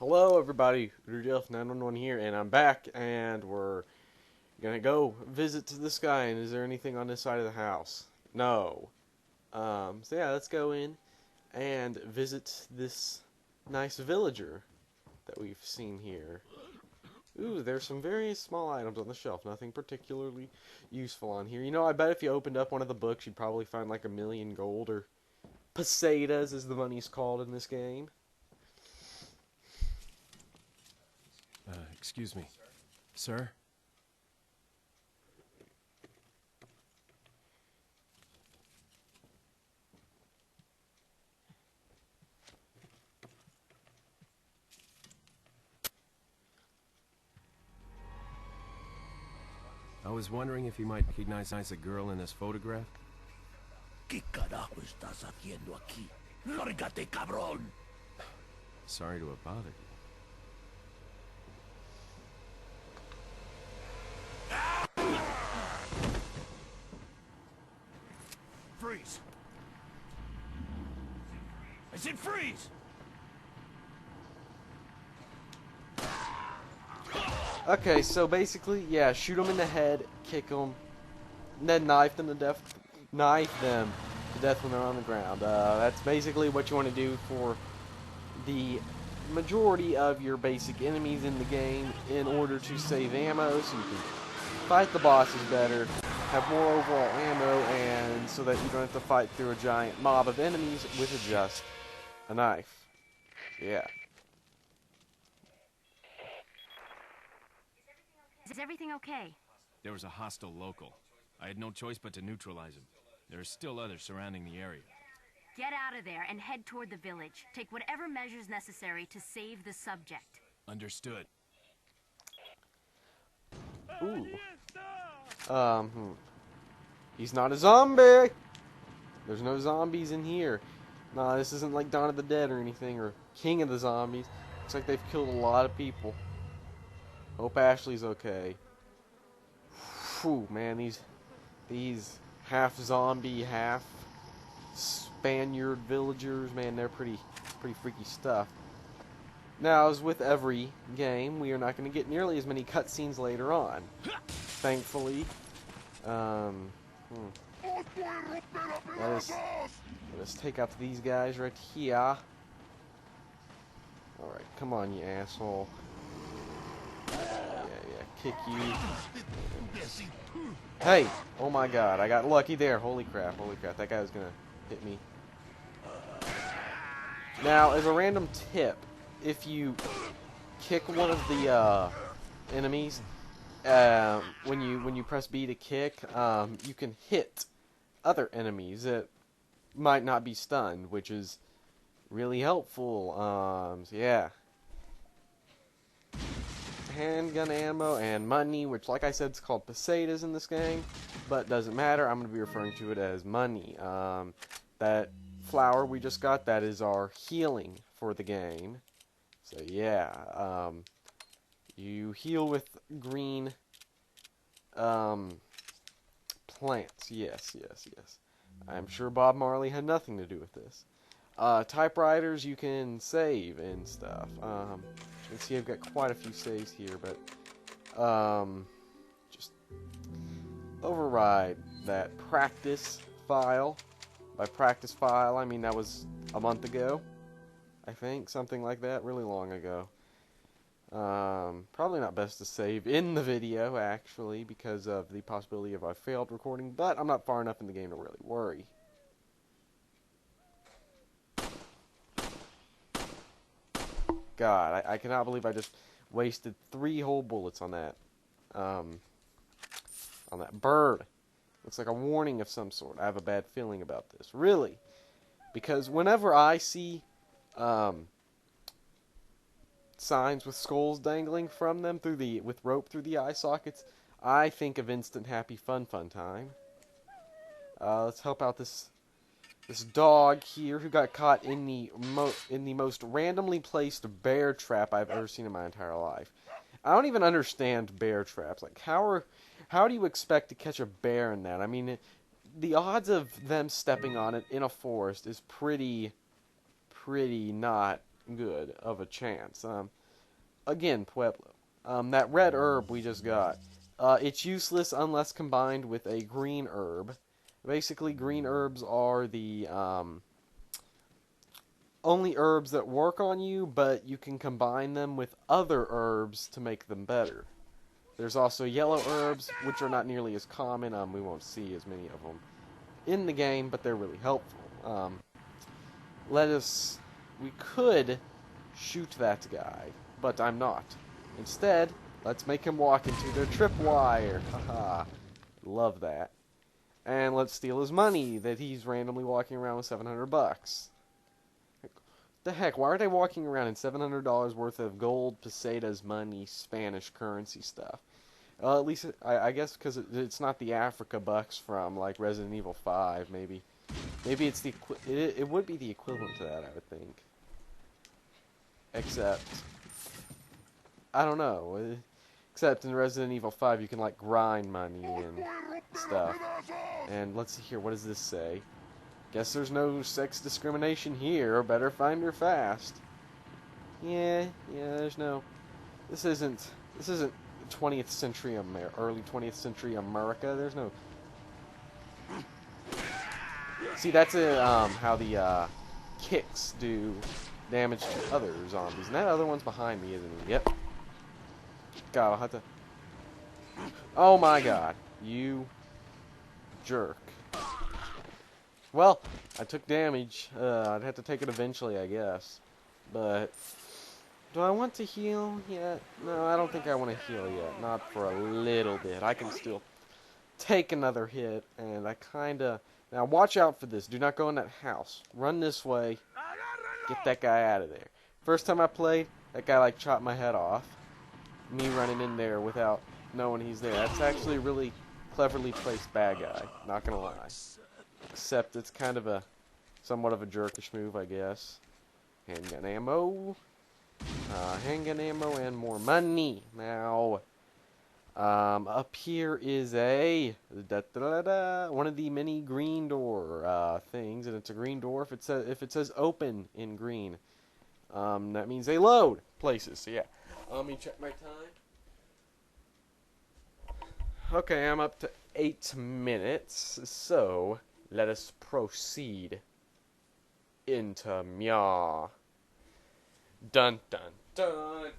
Hello, everybody. Rudolph911 here, and I'm back, and we're gonna go visit to this guy. And is there anything on this side of the house? No. So yeah, let's go in and visit this nice villager that we've seen here. Ooh, there's some various small items on the shelf. Nothing particularly useful on here. You know, I bet if you opened up one of the books, you'd probably find like 1,000,000 gold or pesetas, as the money's called in this game. Excuse me. Sir? I was wondering if you might recognize a girl in this photograph. ¿Qué carajo estás haciendo aquí? ¡Lárgate, cabrón! Sorry to have bothered you. Freeze! I said freeze! Okay, so basically, yeah, shoot them in the head, kick them, and then knife them to death. Knife them to death when they're on the ground. That's basically what you want to do for the majority of your basic enemies in the game in order to save ammo, so you can fight the bosses better, have more overall ammo, and so that you don't have to fight through a giant mob of enemies with just a knife. Yeah. Is everything okay? There was a hostile local. I had no choice but to neutralize him. There are still others surrounding the area. Get out of there and head toward the village. Take whatever measures necessary to save the subject. Understood. Ooh. He's not a zombie! There's no zombies in here. Nah, this isn't like Dawn of the Dead or anything, or King of the Zombies. Looks like they've killed a lot of people. Hope Ashley's okay. Whew, man, these half zombie, half Spaniard villagers, man, they're pretty freaky stuff. Now, as with every game, we are not going to get nearly as many cutscenes later on. Thankfully. Let's take out these guys right here. Alright, come on, you asshole. Yeah, kick you. Hey! Oh my god, I got lucky there. Holy crap, that guy was gonna hit me. Now, as a random tip, if you kick one of the enemies, when you press B to kick, you can hit other enemies that might not be stunned, which is really helpful. So yeah. Handgun ammo and money, which, like I said, is called pesetas in this game, but doesn't matter. I'm going to be referring to it as money. That flower we just got, that is our healing for the game. So yeah, you heal with green plants. Yes. I'm sure Bob Marley had nothing to do with this. Typewriters you can save and stuff. You can see I've got quite a few saves here, but just override that practice file. By practice file, I mean that was a month ago, I think, something like that, really long ago. Probably not best to save in the video, actually, because of the possibility of a failed recording, but I'm not far enough in the game to really worry. God, I cannot believe I just wasted 3 whole bullets on that bird. Looks like a warning of some sort. I have a bad feeling about this. Really. Because whenever I see signs with skulls dangling from them with rope through the eye sockets, I think of instant happy fun time. Let's help out this dog here who got caught in the most randomly placed bear trap I've ever seen in my entire life. I don't even understand bear traps. Like, how do you expect to catch a bear in that? I mean, the odds of them stepping on it in a forest is pretty not good of a chance. Again, Pueblo. That red herb we just got. It's useless unless combined with a green herb. Basically, green herbs are the only herbs that work on you, but you can combine them with other herbs to make them better. There's also yellow herbs, which are not nearly as common. We won't see as many of them in the game, but they're really helpful. We could shoot that guy, but I'm not. Instead, let's make him walk into their tripwire. Haha, love that. And let's steal his money that he's randomly walking around with $700. The heck, why are they walking around in $700 worth of gold, pesetas, money, Spanish currency stuff? At least, I guess because it's not the Africa bucks from, like, Resident Evil 5, maybe. Maybe it's it would be the equivalent to that, I would think. Except, I don't know. Except in Resident Evil 5, you can, like, grind money and stuff. And let's see here, what does this say? Guess there's no sex discrimination here. Better find her fast. Yeah, there's no. This isn't 20th century early 20th century America. There's no. See, that's how the kicks do damage to other zombies. And that other one's behind me, isn't he? Yep. God, I'll have to. Oh my God, you jerk. Well, I took damage. I'd have to take it eventually, I guess. But do I want to heal yet? No, I don't think I want to heal yet. Not for a little bit. I can still take another hit, and I kinda... Now, watch out for this. Do not go in that house. Run this way. Get that guy out of there. First time I played, that guy, like, chopped my head off. Me running in there without knowing he's there. That's actually a really cleverly placed bad guy. Not gonna lie. Except it's kind of somewhat of a jerkish move, I guess. Handgun ammo. Handgun ammo and more money. Now, up here is one of the many green door things, and it's a green door if it says open in green. That means they load places. So yeah. Let me check my time. Okay, I'm up to 8 minutes. So let us proceed into Mia. Dun dun dun.